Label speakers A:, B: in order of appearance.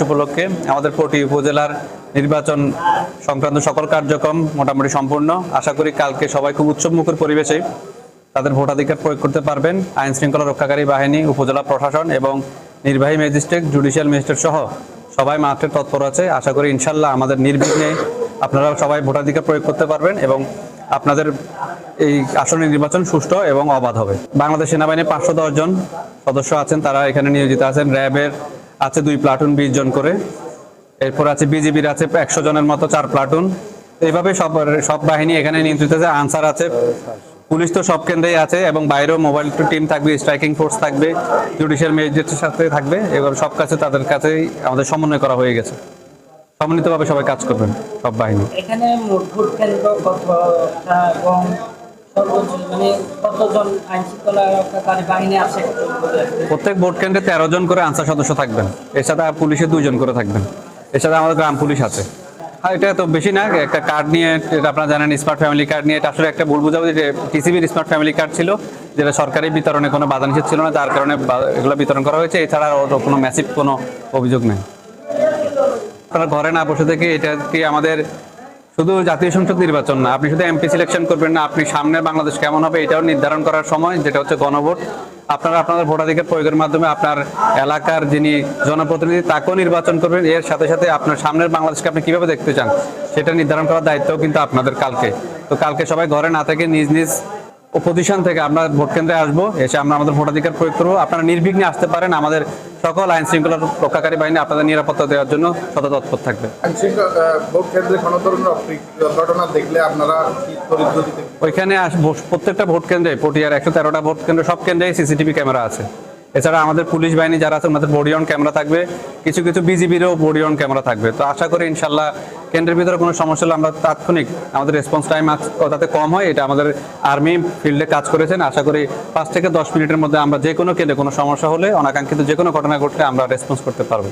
A: উপলক্ষে আমাদের পটি উপজেলার নির্বাচন সংক্রান্ত সকল কার্যক্রম মোটামুটি সম্পূর্ণ। আশা করি কালকে সবাই খুব উৎসবমুখর পরিবেশে তাদের ভোটাধিকার প্রয়োগ করতে পারবেন। আইন শৃঙ্খলা রক্ষাকারী বাহিনী, উপজেলা প্রশাসন এবং নির্বাহী ম্যাজিস্ট্রেট, জুডিশিয়াল ম্যাজিস্ট্রেট সহ সবাই মাঠে তৎপর আছে। আশা করি ইনশাল্লাহ আমাদের নির্বিঘ্নে আপনারা সবাই ভোটাধিকার প্রয়োগ করতে পারবেন এবং আপনাদের এই আসন্ন নির্বাচন সুষ্ঠু এবং অবাধ হবে। বাংলাদেশ সেনাবাহিনীর 510 জন সদস্য আছেন, তারা এখানে নিয়োজিত আছেন। র্যাবের আছে 2 প্লাটুন 20 জন করে, এরপর আছে বিজিবির আছে 100 জনের মতো 4 প্লাটুন। এইভাবে সব বাহিনী এখানে নিয়ন্ত্রিত আছে। আনসার আছে, পুলিশ তো সব কেন্দ্রেই আছে এবং বাইরেও মোবাইল টিম থাকবে, স্ট্রাইকিং ফোর্স থাকবে, জুডিশিয়াল ম্যাজিস্ট্রেটের সাথে থাকবে। এবার সব কাছে তাদের কাছেই আমাদের সমন্বয় করা হয়ে গেছে। সমন্বিতভাবে সবাই কাজ করবেন সব বাহিনী।
B: এখানে মোট ভোট কেন্দ্র কতটা এবং সর্বোচ্চ কতজন আইন শৃঙ্খলা রক্ষাকারী বাহিনী আছে?
A: প্রত্যেক ভোট কেন্দ্রে 13 জন করে আনসার সদস্য থাকবেন। এছাড়া পুলিশে 2 জন করে থাকবেন। এছাড়া আমাদের গ্রাম পুলিশ আছে। আর এটা তো বেশি না, একটা কার্ড নিয়ে, এটা আপনারা জানেন স্মার্ট ফ্যামিলি কার্ড নিয়ে, এটা আসলে একটা ভুল বোঝাবুঝি যে টিসিবির স্মার্ট ফ্যামিলি কার্ড ছিল, যেটা সরকারি বিতরণে কোনো বাধা নিষেধ ছিল না, যার কারণে এগুলো বিতরণ করা হয়েছে। এছাড়া কোনো ম্যাসিভ কোনো অভিযোগ নেই। আপনারা ঘরে না বসে থেকে এটা কি আমাদের শুধু জাতীয় সংসদ নির্বাচন না, আপনি শুধু এমপি সিলেকশন করবেন না, আপনি সামনে বাংলাদেশ কেমন হবে এটাও নির্ধারণ করার সময়, যেটা হচ্ছে গণভোট। আপনারা আপনাদের ভোটাধিকার প্রয়োগের মাধ্যমে আপনার এলাকার যিনি জনপ্রতিনিধি তাকেও নির্বাচন করবেন। এর সাথে সাথে আপনার সামনের বাংলাদেশকে আপনি কিভাবে দেখতে চান সেটা নির্ধারণ করার দায়িত্বও কিন্তু আপনাদের কালকে। তো কালকে সবাই ঘরে না থেকে নিজ নিজ প্রতিষ্ঠান থেকে আমরা ভোট কেন্দ্রে আসবো, এসে আমরা আমাদের ভোটাধিকার প্রয়োগ করবো। আপনারা নির্বিঘ্নে আসতে পারেন। আমাদের সকল আইন শৃঙ্খলা রক্ষাকারী বাহিনী আপনাদের নিরাপত্তা দেওয়ার জন্য সদা তৎপর থাকবে।
C: ভোট কেন্দ্রে কোনো ধরনের ঘটনা দেখলে আপনারা
A: ওইখানে প্রত্যেকটা ভোট কেন্দ্রে, পটিয়ার 113টা ভোট কেন্দ্র সব কেন্দ্রেই সিসিটিভি ক্যামেরা আছে। এছাড়া আমাদের পুলিশ বাহিনী যারা আছে ওনাদের বডি অন ক্যামেরা থাকবে, কিছু কিছু বিজিবিরও বডি অন ক্যামেরা থাকবে। তো আশা করি ইনশাল্লাহ কেন্দ্রের ভিতরে কোনো সমস্যা হলে আমরা তাৎক্ষণিক, আমাদের রেসপন্স টাইম যাতে কম হয়, এটা আমাদের আর্মি ফিল্ডে কাজ করেছেন। আশা করি 5 থেকে 10 মিনিটের মধ্যে আমরা যে কোনো কেন্দ্রে কোনো সমস্যা হলে, অনাকাঙ্ক্ষিত যে কোনো ঘটনা ঘটলে আমরা রেসপন্স করতে পারবো।